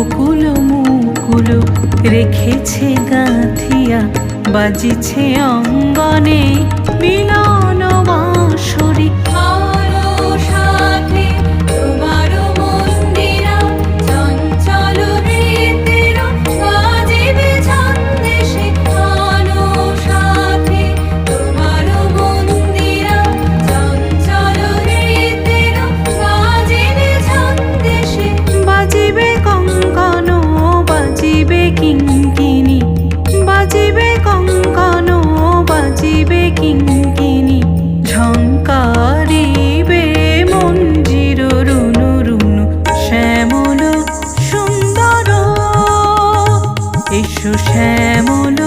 বকুল মুকুল রেখেছে গাঁথিয়া, বাজিছে অঙ্গনে মিলন বাঁশরি। কিঙ্কিনি বাজিবে কঙ্কন, বাজিবে কিঙ্কিনি, ঝঙ্কারিবে মঞ্জির রুনু রুনু শ্যামল সুন্দর। এসো শ্যামল